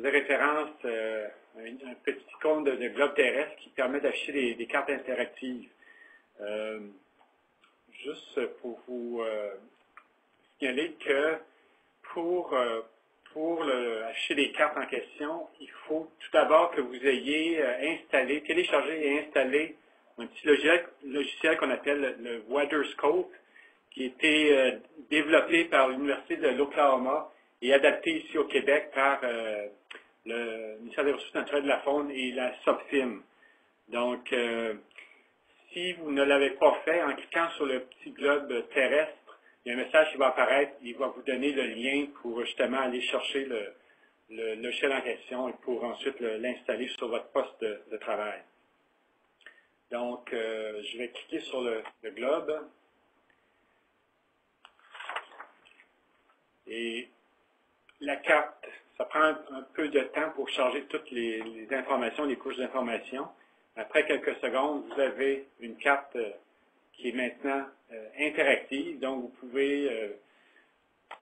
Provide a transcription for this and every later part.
faisais référence à un petit icône de globe terrestre qui permet d'afficher des cartes interactives. Juste pour vous signaler que pour afficher les cartes en question, il faut tout d'abord que vous ayez téléchargé et installé un petit logiciel qu'on appelle le WeatherScope, qui a été développé par l'Université de l'Oklahoma et adapté ici au Québec par le ministère des Ressources naturelles, de la faune et la SOPFIM. Donc, si vous ne l'avez pas fait, en cliquant sur le petit globe terrestre, il y a un message qui va apparaître, il va vous donner le lien pour justement aller chercher le logiciel en question et pour ensuite l'installer sur votre poste de travail. Donc, je vais cliquer sur le globe. Et la carte, ça prend un peu de temps pour charger toutes les informations, les couches d'informations. Après quelques secondes, vous avez une carte qui est maintenant interactive. Donc, vous pouvez,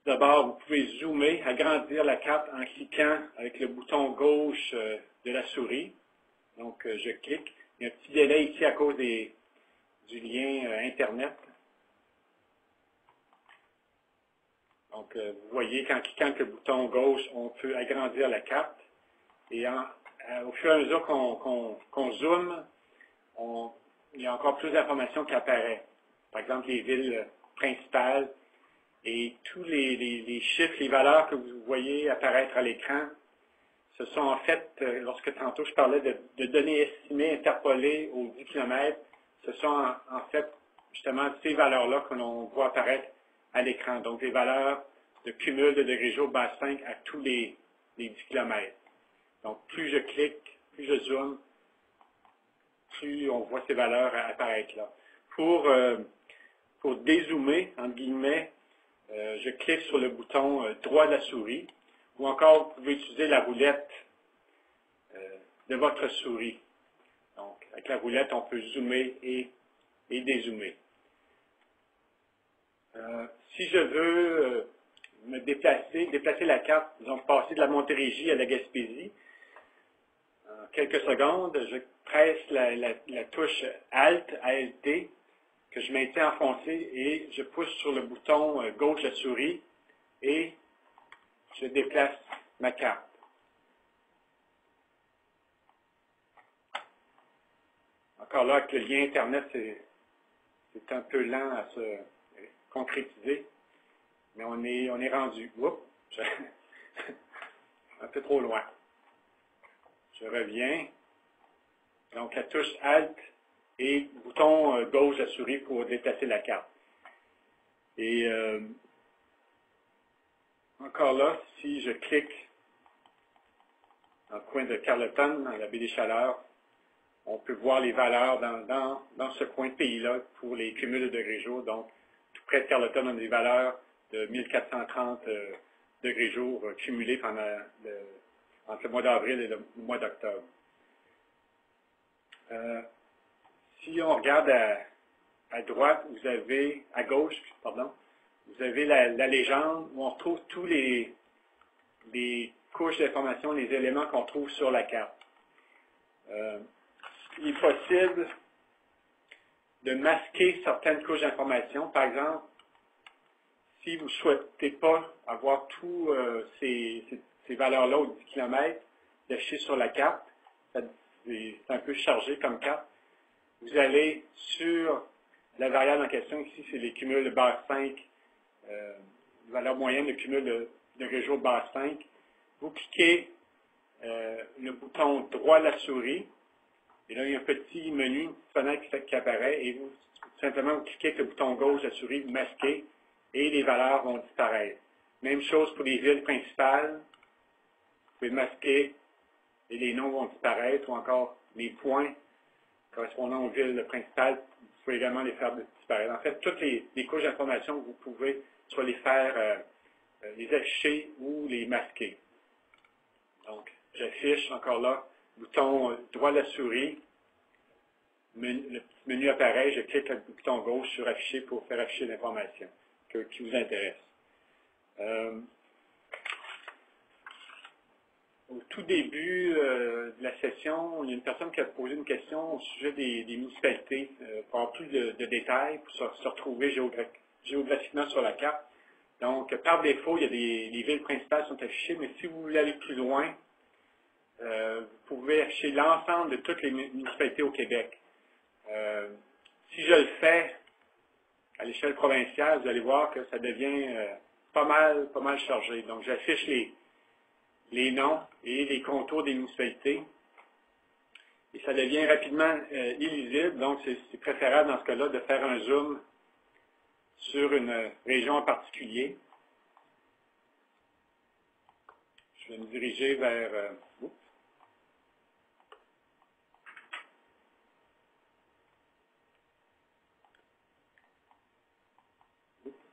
d'abord, vous pouvez zoomer, agrandir la carte en cliquant avec le bouton gauche de la souris. Donc, je clique. Il y a un petit délai ici à cause du lien Internet. Donc, vous voyez qu'en cliquant avec le bouton gauche, on peut agrandir la carte. Et au fur et à mesure qu'on zoome, il y a encore plus d'informations qui apparaissent. Par exemple, les villes principales et tous les chiffres, les valeurs que vous voyez apparaître à l'écran, ce sont en fait, lorsque tantôt je parlais de données estimées interpolées au 10 km, ce sont en fait justement ces valeurs-là que l'on voit apparaître à l'écran. Donc, des valeurs de cumul de degrés jour base 5 à tous les 10 km. Donc, plus je clique, plus je zoome, plus on voit ces valeurs apparaître là. Pour dézoomer, entre guillemets, je clique sur le bouton droit de la souris, ou encore vous pouvez utiliser la roulette de votre souris. Donc, avec la roulette, on peut zoomer et dézoomer. Si je veux me déplacer la carte, disons passer de la Montérégie à la Gaspésie, en quelques secondes, je presse la touche Alt, ALT, que je maintiens enfoncé et je pousse sur le bouton gauche de la souris et je déplace ma carte. Encore là, avec le lien Internet, c'est un peu lent à se concrétiser, mais on est rendu. Oups, un peu trop loin. Je reviens. Donc, la touche Alt et bouton gauche de la souris pour déplacer la carte. Et encore là, si je clique dans le coin de Carleton, dans la baie des Chaleurs, on peut voir les valeurs dans ce coin de pays-là pour les cumuls de degrés jour. Donc, tout près de Carleton, on a des valeurs de 1430 degrés jour cumulés entre le mois d'avril et le mois d'octobre. Si on regarde à droite, à gauche, pardon, vous avez la légende où on retrouve tous les couches d'information, les éléments qu'on trouve sur la carte. Il est possible de masquer certaines couches d'information. Par exemple, si vous ne souhaitez pas avoir tous ces valeurs-là au 10 km d'afficher sur la carte, c'est un peu chargé comme carte, vous allez sur la variable en question, ici c'est les cumuls de base 5, valeur moyenne de cumul de degrés jour base 5, vous cliquez le bouton droit de la souris, et là il y a un petit menu, une petite fenêtre qui apparaît, et vous simplement vous cliquez avec le bouton gauche de la souris, vous masquez, et les valeurs vont disparaître. Même chose pour les villes principales, vous pouvez masquer, et les noms vont disparaître, ou encore les points correspondant aux villes principales, vous pouvez également les faire disparaître. En fait, toutes les couches d'information, vous pouvez soit les faire, les afficher ou les masquer. Donc, j'affiche encore là, bouton droit de la souris, le petit menu apparaît, je clique avec le bouton gauche sur afficher pour faire afficher l'information qui vous intéresse. au tout début de la session, il y a une personne qui a posé une question au sujet des municipalités, pour avoir plus de détails, pour se retrouver géographiquement sur la carte. Donc, par défaut, il y a les villes principales qui sont affichées, mais si vous voulez aller plus loin, vous pouvez afficher l'ensemble de toutes les municipalités au Québec. Si je le fais à l'échelle provinciale, vous allez voir que ça devient pas mal chargé. Donc, j'affiche les noms et les contours des municipalités. Et ça devient rapidement illisible. Donc, c'est préférable dans ce cas-là de faire un zoom sur une région en particulier. Je vais me diriger vers...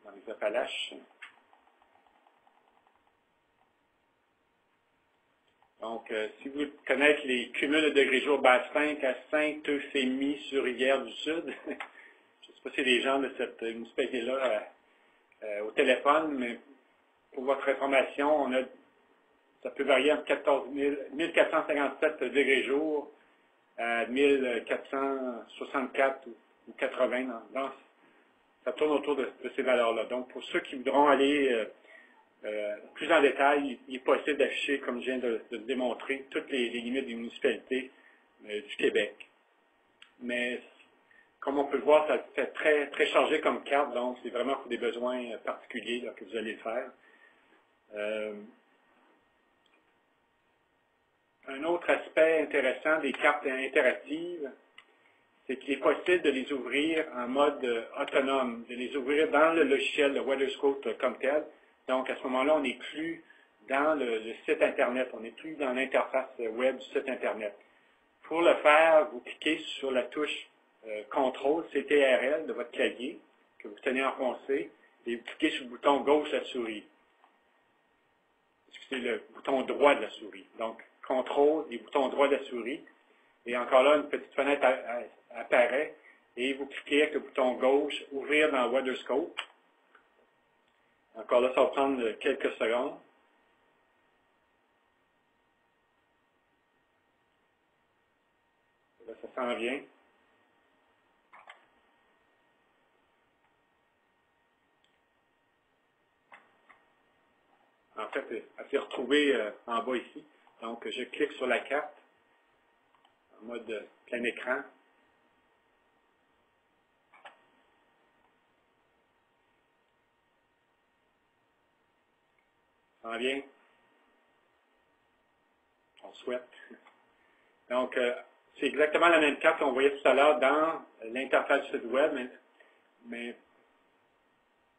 dans les Appalaches. Donc, si vous connaissez les cumuls de degrés jour Basse-Sainte à Saint-Euphémie sur Rivière-du-Sud, je ne sais pas si les gens de cette municipalité-là au téléphone, mais pour votre information, ça peut varier entre 1457 degrés jour à 1464 ou 80. Ça tourne autour de ces valeurs-là. Donc, pour ceux qui voudront aller plus en détail, il est possible d'afficher, comme je viens de le démontrer, toutes les limites des municipalités du Québec. Mais, comme on peut le voir, ça fait très chargé comme carte, donc c'est vraiment pour des besoins particuliers là, que vous allez le faire. Un autre aspect intéressant des cartes interactives, c'est qu'il est possible de les ouvrir en mode autonome, de les ouvrir dans le logiciel, le WeatherScope comme tel. Donc, à ce moment-là, on n'est plus dans le site Internet, on n'est plus dans l'interface web du site Internet. Pour le faire, vous cliquez sur la touche CTRL, CTRL de votre clavier, que vous tenez enfoncé, et vous cliquez sur le bouton gauche de la souris. C'est le bouton droit de la souris. Donc, CTRL et bouton droit de la souris. Et encore là, une petite fenêtre apparaît, et vous cliquez avec le bouton gauche, ouvrir dans WeatherScope. Encore là, ça va prendre quelques secondes. Là, ça s'en vient. En fait, elle s'est retrouvée en bas ici. Donc, je clique sur la carte en mode plein écran. Ça s'en vient. On souhaite. Donc, c'est exactement la même carte qu'on voyait tout à l'heure dans l'interface du site web, mais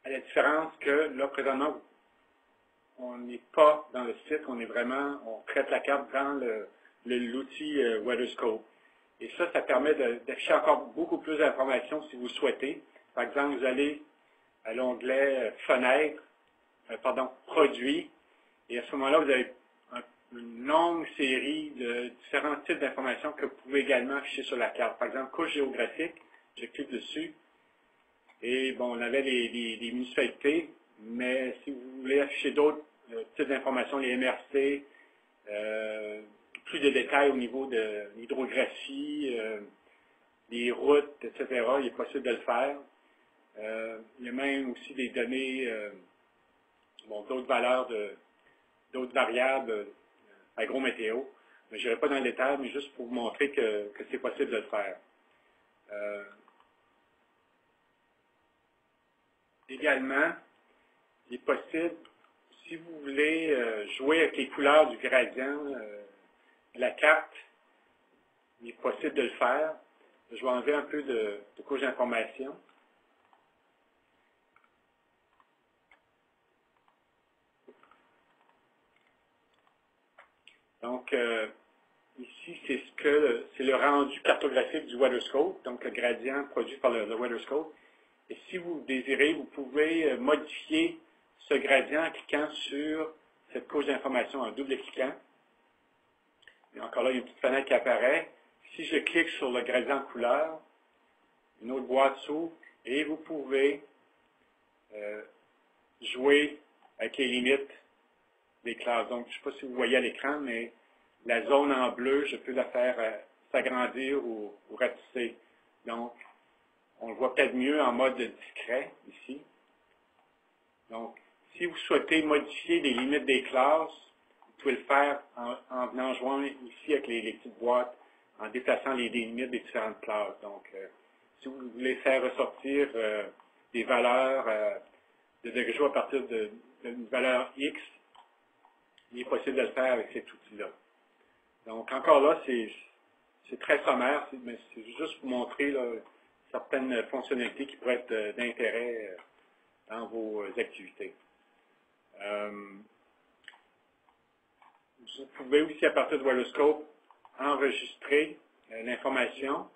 à la différence que là, présentement, on n'est pas dans le site, on traite la carte dans l'outil WeatherScope. Et ça permet d'afficher encore beaucoup plus d'informations si vous le souhaitez. Par exemple, vous allez à l'onglet Fenêtre, Produits, et à ce moment-là, vous avez une longue série de différents types d'informations que vous pouvez également afficher sur la carte. Par exemple, couche géographique, je clique dessus, et bon, on avait les municipalités, mais si vous voulez afficher d'autres types d'informations, les MRC, plus de détails au niveau de l'hydrographie, des routes, etc., il est possible de le faire. Il y a même aussi des données, d'autres valeurs, d'autres variables agrométéo. Mais je n'irai pas dans le détail, mais juste pour vous montrer que c'est possible de le faire. Également, il est possible, si vous voulez jouer avec les couleurs du gradient de la carte, il est possible de le faire. Je vais enlever un peu de couche d'information. Donc, ici, c'est le rendu cartographique du WeatherScope, donc le gradient produit par le WeatherScope. Et si vous désirez, vous pouvez modifier ce gradient en cliquant sur cette couche d'information, en double-cliquant. Et encore là, il y a une petite fenêtre qui apparaît. Si je clique sur le gradient couleur, une autre boîte s'ouvre et vous pouvez jouer avec les limites des classes. Donc, je ne sais pas si vous voyez à l'écran, mais la zone en bleu, je peux la faire s'agrandir ou ratisser. Donc, on le voit peut-être mieux en mode discret ici. Donc, si vous souhaitez modifier les limites des classes, vous pouvez le faire en venant joindre ici avec les petites boîtes, en déplaçant les limites des différentes classes. Donc, si vous voulez faire ressortir des valeurs de degré à partir d'une valeur X, il est possible de le faire avec cet outil-là. Donc, encore là, c'est très sommaire, mais c'est juste pour montrer là, certaines fonctionnalités qui pourraient être d'intérêt dans vos activités. Vous pouvez aussi, à partir de WeatherScope, enregistrer l'information.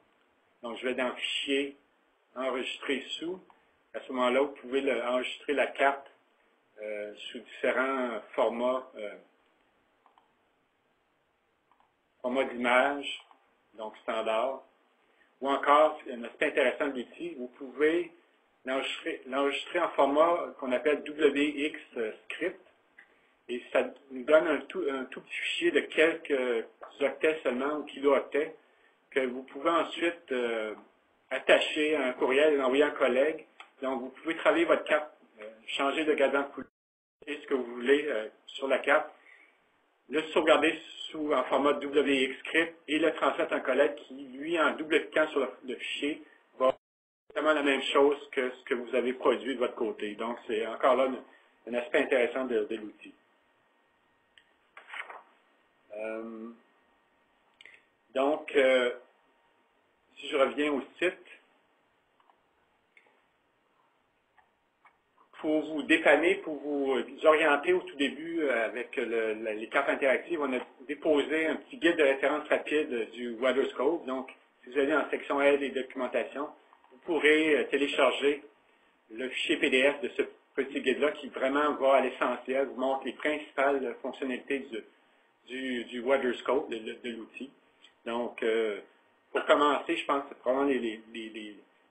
Donc, je vais dans Fichier, Enregistrer sous. À ce moment-là, vous pouvez enregistrer la carte sous différents formats d'image, donc standard. Ou encore, un aspect intéressant de l'outil, vous pouvez l'enregistrer en format qu'on appelle WX Script. Et ça nous donne un tout petit fichier de quelques octets seulement, ou kilo-octets, que vous pouvez ensuite attacher à un courriel et l'envoyer à un collègue. Donc, vous pouvez travailler votre carte, changer de gradient de couleur, et ce que vous voulez sur la carte, le sauvegarder en format WXScript et le transmettre à un collègue qui, lui, en double-cliquant sur le fichier, va faire exactement la même chose que ce que vous avez produit de votre côté. Donc, c'est encore là un aspect intéressant de l'outil. Donc, si je reviens au site, pour vous dépanner, pour vous orienter au tout début avec les cartes interactives, on a déposé un petit guide de référence rapide du WeatherScope. Donc, si vous allez en section Aide et documentation, vous pourrez télécharger le fichier PDF de ce petit guide-là qui vraiment va à l'essentiel, vous montre les principales fonctionnalités du WeatherScope, de l'outil. Donc, pour commencer, je pense que c'est probablement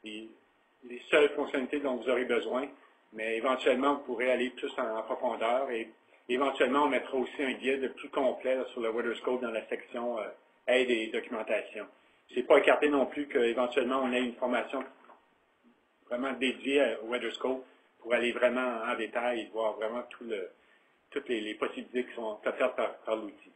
les seules fonctionnalités dont vous aurez besoin. Mais éventuellement, vous pourrez aller plus en profondeur et éventuellement, on mettra aussi un guide plus complet là, sur le WeatherScope dans la section aide et documentation. Ce n'est pas écarté non plus qu'éventuellement, on ait une formation vraiment dédiée au WeatherScope pour aller vraiment en détail et voir vraiment toutes les possibilités qui sont offertes par l'outil.